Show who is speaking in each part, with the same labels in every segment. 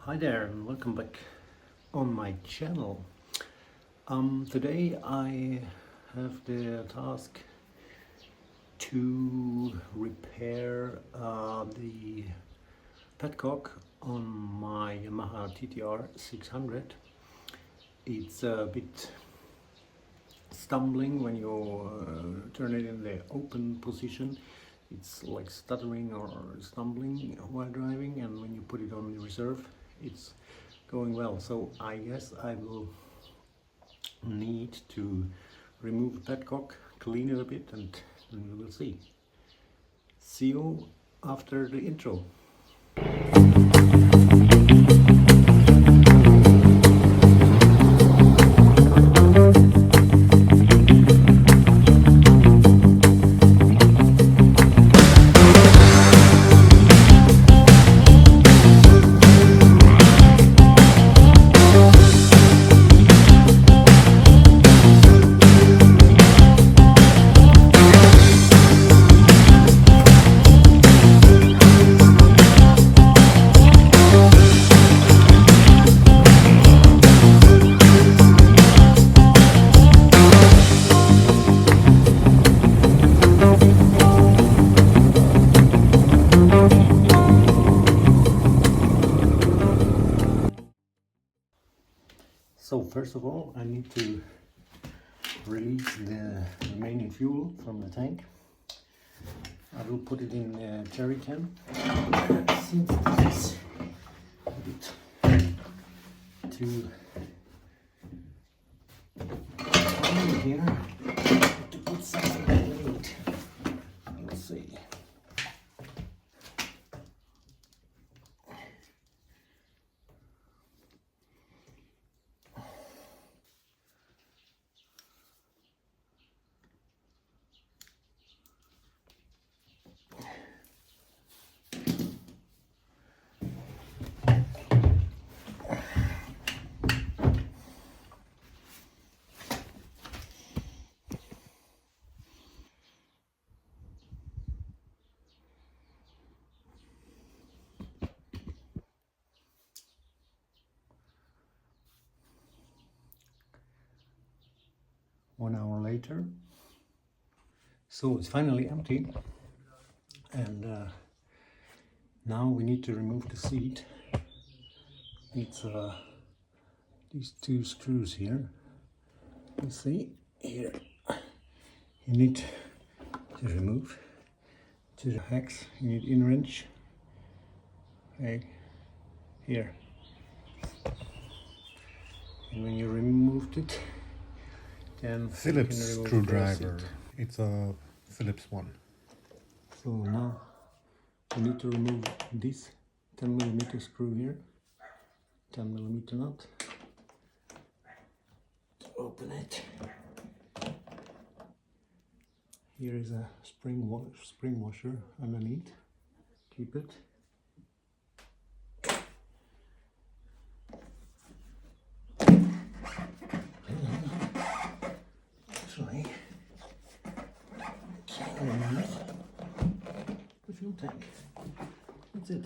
Speaker 1: Hi there and welcome back on my channel. Today I have the task to repair the petcock on my Yamaha TTR 600. It's a bit stumbling when you turn it in the open position. It's like stuttering or stumbling while driving, and when you put it on the reserve it's going well. So I guess I will need to remove the petcock, clean it a bit, and we will see. See you after the intro. So first of all, I need to release the remaining fuel from the tank. I will put it in a jerry can. Since this is a bit too tiny here, to put something in it. Let's see. One hour later, so it's finally empty, and now we need to remove the seat. It's these two screws here. You see here, you need to remove to the hex. You need in wrench. Okay, here, and when you removed it, then
Speaker 2: Phillips screwdriver. It's a Phillips one.
Speaker 1: So now we need to remove this 10mm screw here, 10mm nut. To open it, here is a spring washer underneath. Keep it. Actually, can remove the fuel tank. That's it.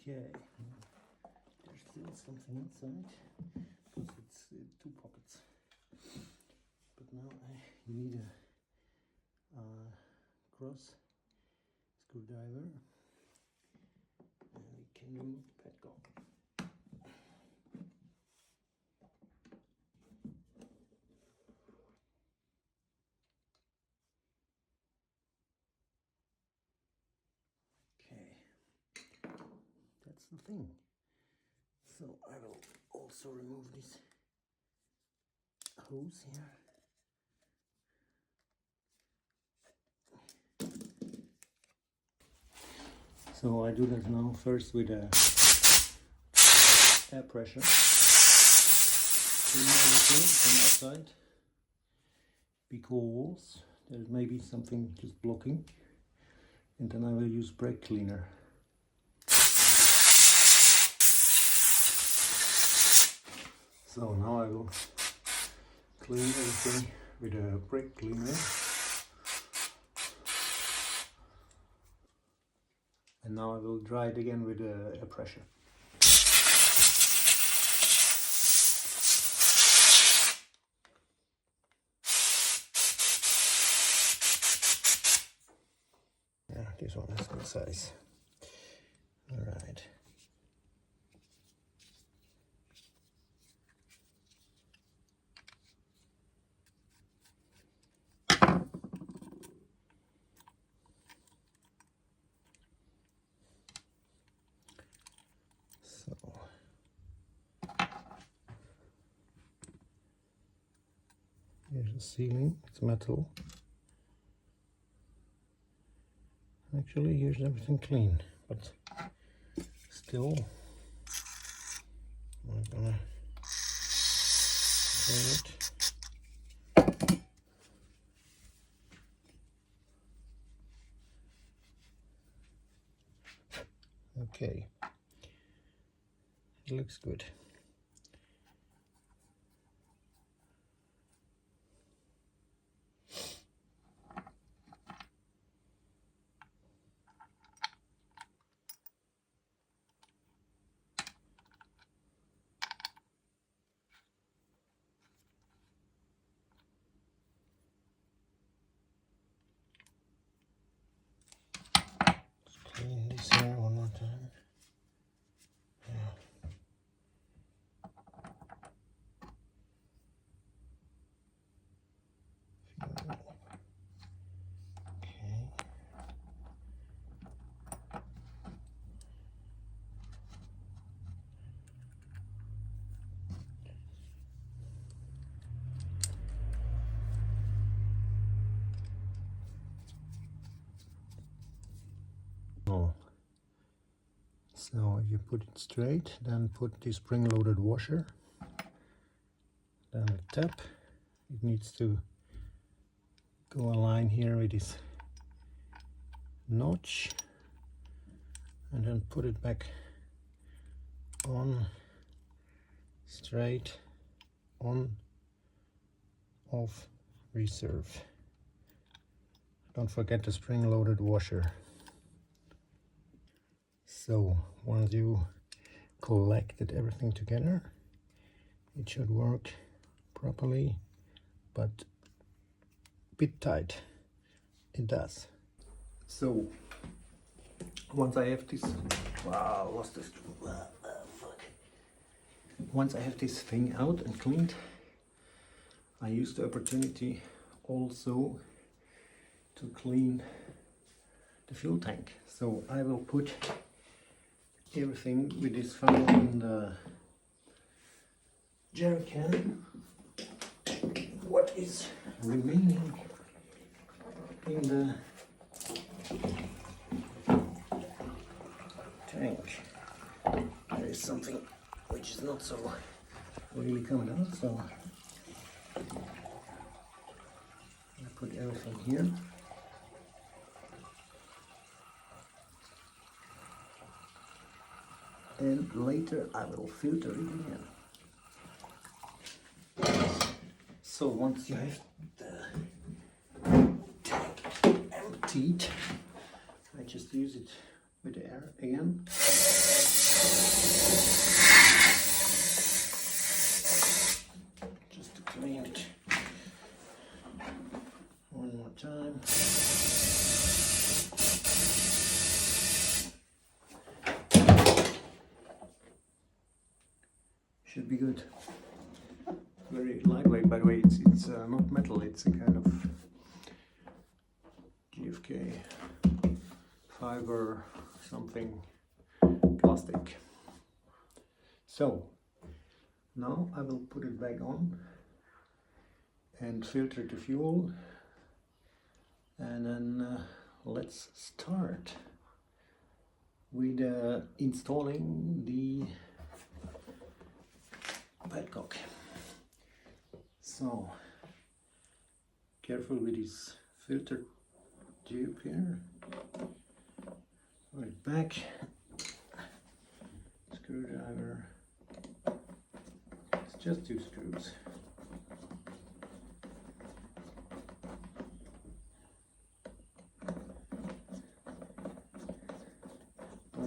Speaker 1: Okay, there's still something inside because it's two pockets. But now you need a cross screwdriver, and we can remove the petcock. That's the thing. So I will also remove this hose here. So I do that now first with a air pressure. Clean everything from outside, because there may be something just blocking, and then I will use brake cleaner. So now I will clean everything with a brake cleaner. And now I will dry it again with a pressure. Yeah, this one is good size. All right. So here's the ceiling. It's metal. Actually, here's everything clean, but still, I'm gonna clean it. Okay, it looks good. Clean this here one more time. Okay. Oh. So you put it straight, then put the spring-loaded washer, then a tap. It needs to go a line here with this notch, and then put it back on, straight, on, off, reserve. Don't forget the spring-loaded washer. So once you collected everything together, it should work properly, but a bit tight. It does. So once I have this, wow, I lost this. Fuck. Once I have this thing out and cleaned, I use the opportunity also to clean the fuel tank. So I will put everything with this funnel in the jerry can. What is remaining in the tank? There is something which is not so really coming out, so I put everything here. And later I will filter it again. So once you have the tank emptied, I just use it with the air again. Just to clean it one more time. Should be good. Very lightweight, by the way. It's not metal. It's a kind of GFK fiber something plastic. So now I will put it back on and filter the fuel, and then let's start with installing the petcock. So careful with this filter tube here. Put it back. Screwdriver. It's just 2 screws.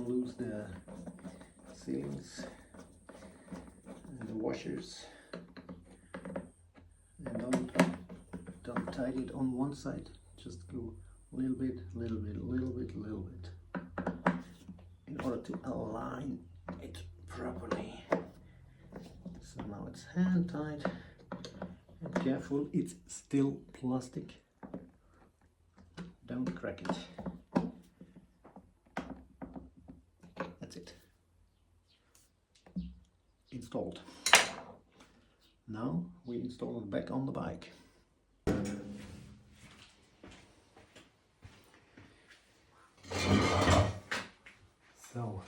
Speaker 1: lose the sealings and the washers, and don't tighten it on one side, just go a little bit, little bit, little bit, little bit, in order to align it properly. So now it's hand tight, and careful, it's still plastic, don't crack it. That's it, installed. Now we install it back on the bike. So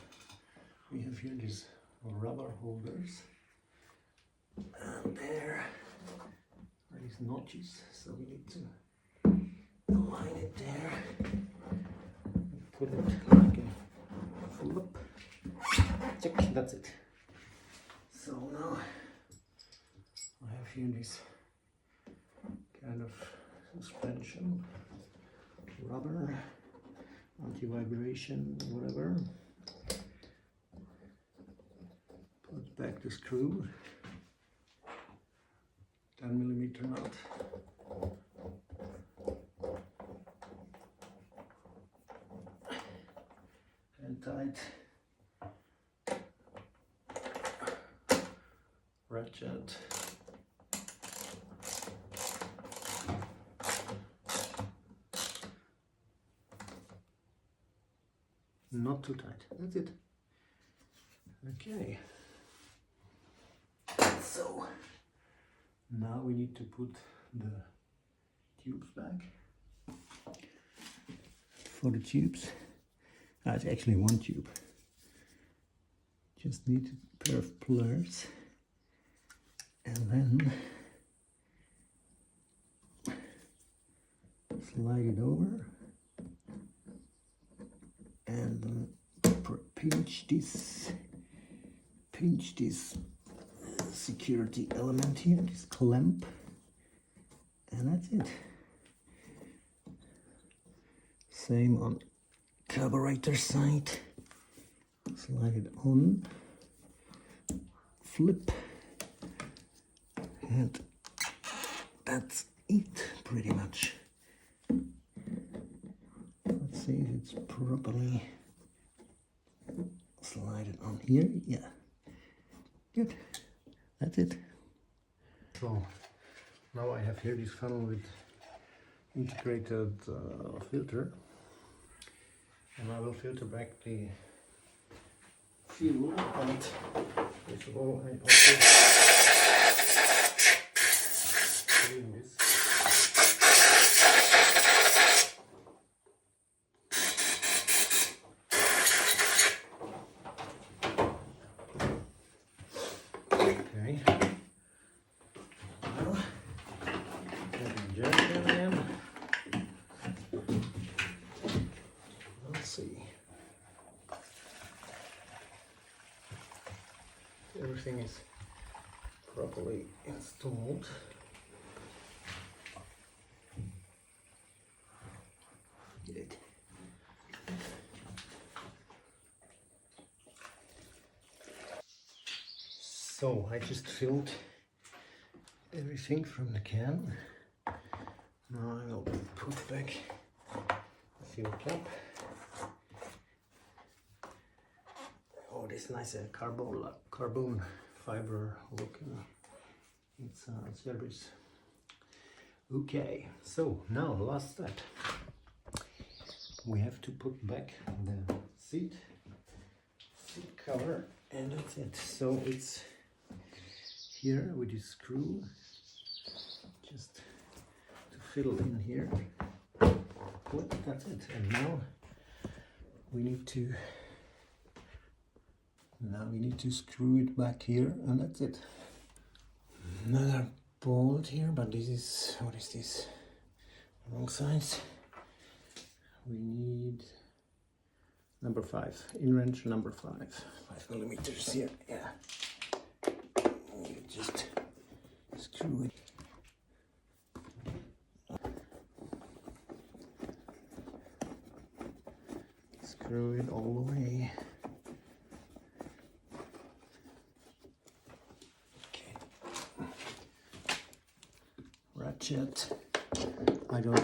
Speaker 1: we have here these rubber holders, and there are these notches, so we need to align it there, put it like a flip, check, that's it. So now I have here this kind of suspension, rubber, anti-vibration, whatever. Put back the screw, 10mm nut. And tight. Ratchet. Not too tight. That's it. Okay. So now we need to put the tubes back. For the tubes, it's actually one tube. Just need a pair of pliers, and then slide it over and pinch this security element here, this clamp, and that's it. Same on carburetor side. Slide it on, flip, and that's it pretty much. Let's see if it's properly slide it on here. Yeah, good, that's it. So now I have here this funnel with integrated filter, and I will filter back the fuel, but first of all I also clean this. Okay. Now, injection again. Let's see. Everything is properly installed. Good. So I just filled everything from the can. Now I will put back the fuel cap. Oh, this nice carbon fiber looking. It's service. Okay, so now last step. We have to put back the seat cover, and that's it. So it's here with this screw, just to fill in here. Click, that's it. And now we need to screw it back here, and that's it. Another bolt here, but this is, what is this? Wrong size. We need number 5, in wrench number 5 millimeters here. Yeah, you just screw it. Screw it all the way. Okay. Ratchet. I don't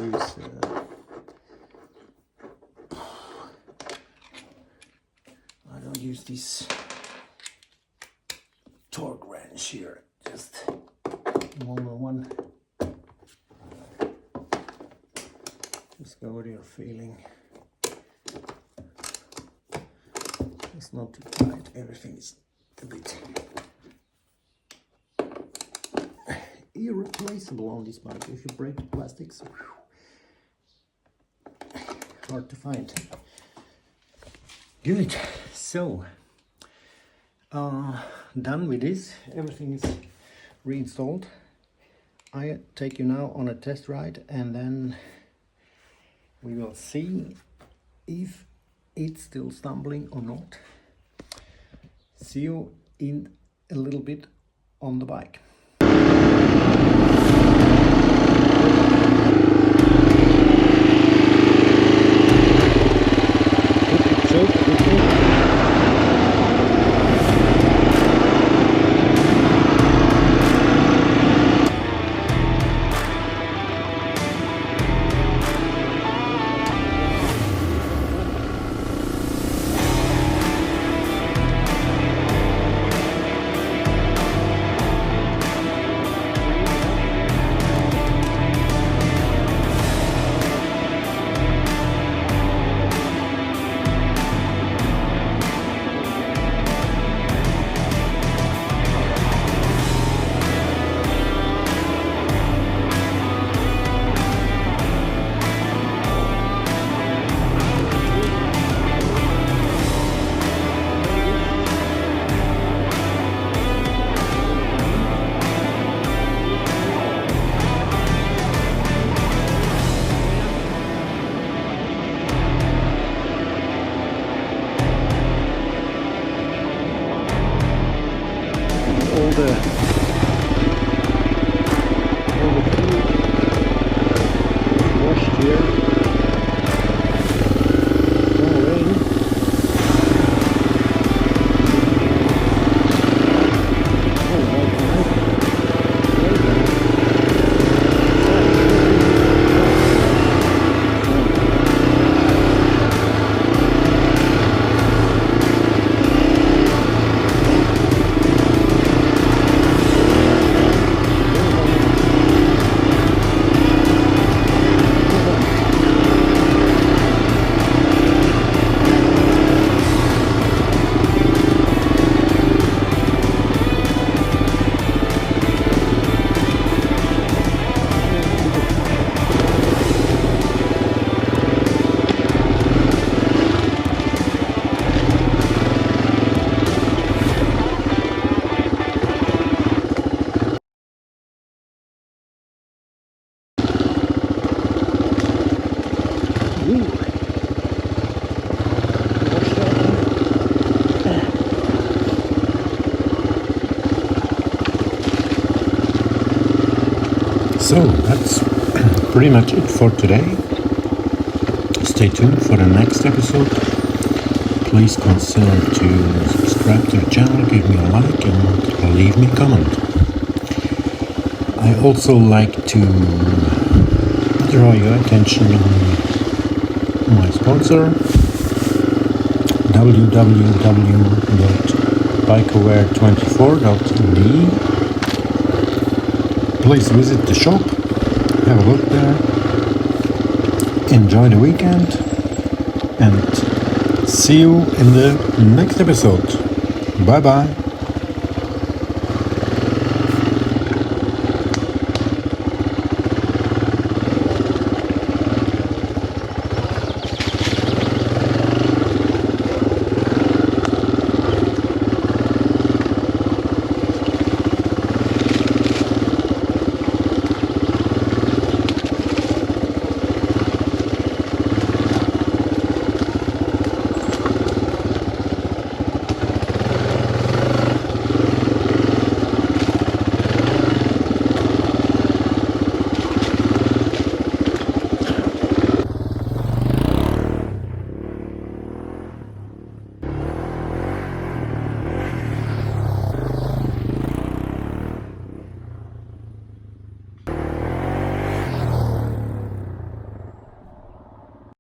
Speaker 1: use this torque wrench here, just longer one. Just go with your feeling. It's not too tight, everything is a bit irreplaceable on this bike. If you break the plastics, hard to find. Good, so done with this, everything is reinstalled. I take you now on a test ride and then we will see if it's still stumbling or not. See you in a little bit on the bike.
Speaker 2: So that's pretty much it for today. Stay tuned for the next episode. Please consider to subscribe to the channel, give me a like and leave me a comment. I also like to draw your attention on my sponsor, www.bikeaware24.de. Please visit the shop, have a look there, enjoy the weekend, and see you in the next episode. Bye bye.